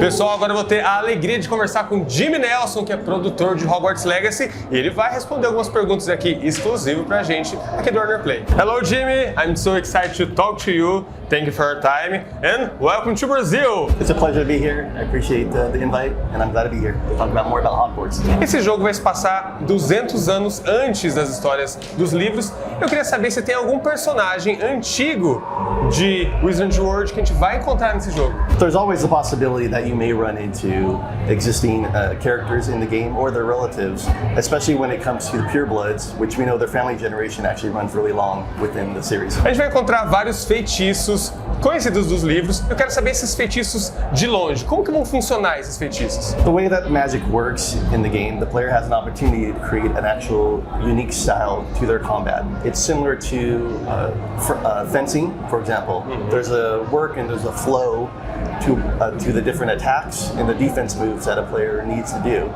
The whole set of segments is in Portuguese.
Pessoal, agora eu vou ter a alegria de conversar com Jimmie Nelson, que é produtor de Hogwarts Legacy, e ele vai responder algumas perguntas aqui exclusivo pra gente aqui do Warner Play. Hello Jimmie, I'm so excited to talk to you. Thank you for your time and welcome to Brazil. It's a pleasure to be here. I appreciate the invite and I'm glad to be here to talk about more about Hogwarts. Esse jogo vai se passar 200 anos antes das histórias dos livros. Eu queria saber se tem algum personagem antigo de Wizarding World que a gente vai encontrar nesse jogo. There's always the possibility that you may run into existing characters in the game or their relatives, especially when it comes to the purebloods, which we know their family generation actually runs really long within the series. A gente vai encontrar vários feitiços conhecidos dos livros. Eu quero saber esses feitiços de longe. Como que vão funcionar esses feitiços? The way that magic works in the game, the player has an opportunity to create an actual unique style to their combat. It's similar to fencing, for example. There's a work and there's a flow to the different attacks and the defense moves that a player needs to do.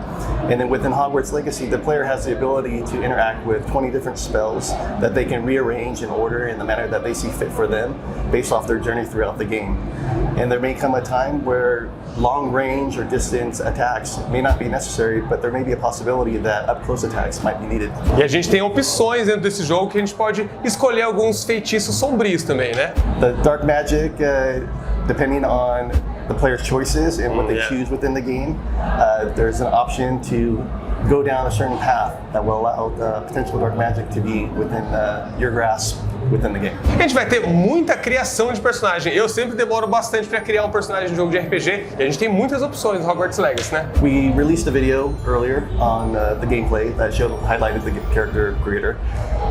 And then within Hogwarts Legacy, the player has the ability to interact with 20 different spells that they can rearrange in order in the manner that they see fit for them based off their journey throughout the game. And there may come a time where long range or distance attacks may not be necessary, but there may be a possibility that up close attacks might be needed. E a gente tem opções dentro desse jogo que a gente pode escolher alguns feitiços sombrios também, né? The dark magic, depending on the player's choices and what they choose within the game, there's an option to go down a certain path that will allow potential dark magic to be within your grasp within the game. A gente vai ter muita criação de personagem. Eu sempre demoro bastante para criar um personagem de jogo de RPG e a gente tem muitas opções no Hogwarts Legacy, né? We released a video earlier on the gameplay that highlighted the character creator.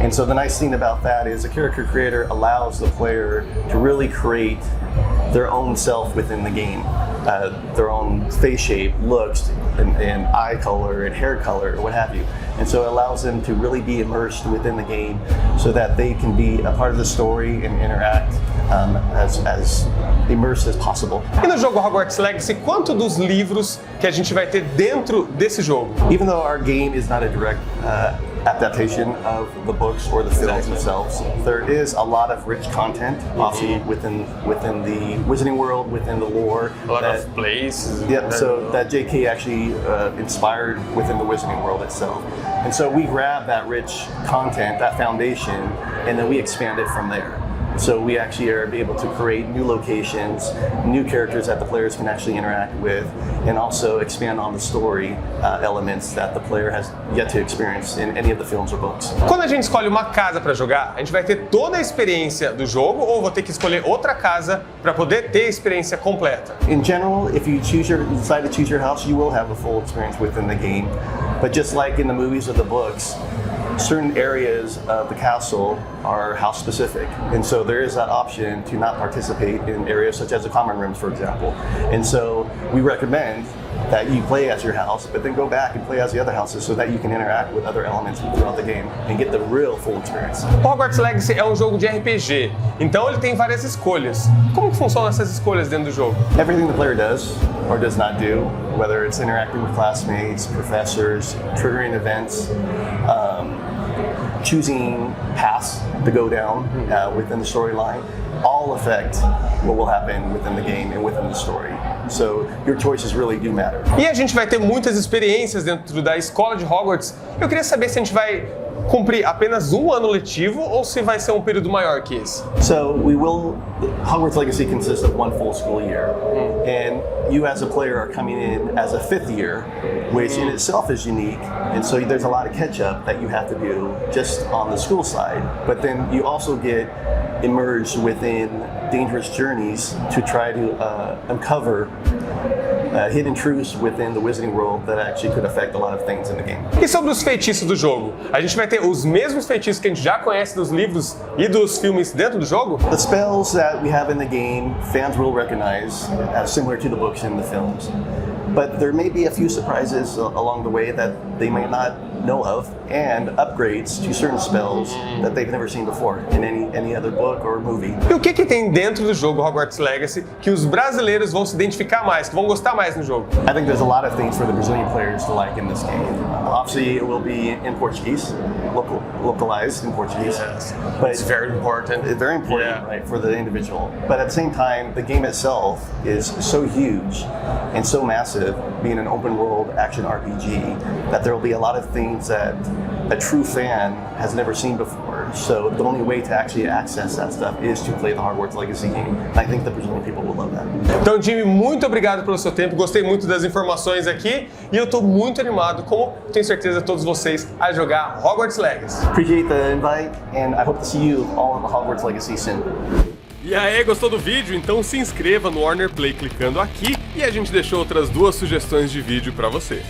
And so the nice thing about that is the character creator allows the player to really create their own self within the game. Their own face shape, looks, and eye color, and hair color, or what have you. And so it allows them to really be immersed within the game so that they can be a part of the story and interact as immersed as possible. E no jogo Hogwarts Legacy, quanto dos livros que a gente vai ter dentro desse jogo? Even though our game is not a direct adaptation of the books or the films themselves, there is a lot of rich content also within the Wizarding World, within the lore. A lot of places. Yeah, so that JK actually inspired within the Wizarding World itself. And so we grab that rich content, that foundation, and then we expand it from there. So we actually are able to create new locations, new characters that the players can actually interact with, and also expand on the story elements that the player has yet to experience in any of the films or books. Quando a gente escolhe uma casa para jogar, a gente vai ter toda a experiência do jogo ou vou ter que escolher outra casa para poder ter a experiência completa? In general, if you decide to choose your house, you will have a full experience within the game. But just like in the movies or the books, certain areas of the castle are house specific, and so there is that option to not participate in areas such as the common rooms, for example. And so we recommend that you play as your house, but then go back and play as the other houses so that you can interact with other elements throughout the game and get the real full experience. Hogwarts Legacy é um jogo de RPG, então ele tem várias escolhas. Como que funcionam essas escolhas dentro do jogo? Everything the player does or does not do, whether it's interacting with classmates, professors, triggering events, choosing paths to go down within the storyline, all affect what will happen within the game and within the story. So your choices really do matter. E a gente vai ter muitas experiências dentro da escola de Hogwarts. Eu queria saber se a gente vai cumprir apenas um ano letivo ou se vai ser um período maior que esse. So Hogwarts Legacy consists of one full school year, and you as a player are coming in as a fifth year, which in itself is unique, and so there's a lot of catch up that you have to do just on the school side, but then you also get immersed within dangerous journeys to try to uncover hidden truths within the Wizarding World that actually could affect a lot of things in the game. E sobre os feitiços do jogo? A gente vai ter os mesmos feitiços que a gente já conhece dos livros e dos filmes dentro do jogo? The spells that we have in the game, fans will recognize as similar to the books and the films. but there may be a few surprises along the way that they might not know of, and upgrades to certain spells that they've never seen before in any other book or movie. E o que tem dentro do jogo Hogwarts Legacy que os brasileiros vão se identificar mais, que vão gostar mais no jogo? I think there's a lot of things for the Brazilian players to like in this game. Obviously, it will be in Portuguese, localized in Portuguese. Yes. But It's very important. It's very important, Yeah. right, for the individual. But at the same time, the game itself is so huge and so massive, being an open world action RPG, that there will be a lot of things that a true fan has never seen before. So the only way to actually access that stuff is to play the Hogwarts Legacy game. And I think the Brazilian people will love that. Então, Jimmie, muito obrigado pelo seu tempo, gostei muito das informações aqui e eu estou muito animado, como tenho certeza todos vocês, a jogar Hogwarts Legacy. Appreciate the invite, and I hope to see you all in the Hogwarts Legacy soon. E aí, gostou do vídeo? Então se inscreva no Warner Play clicando aqui e a gente deixou outras 2 sugestões de vídeo para você.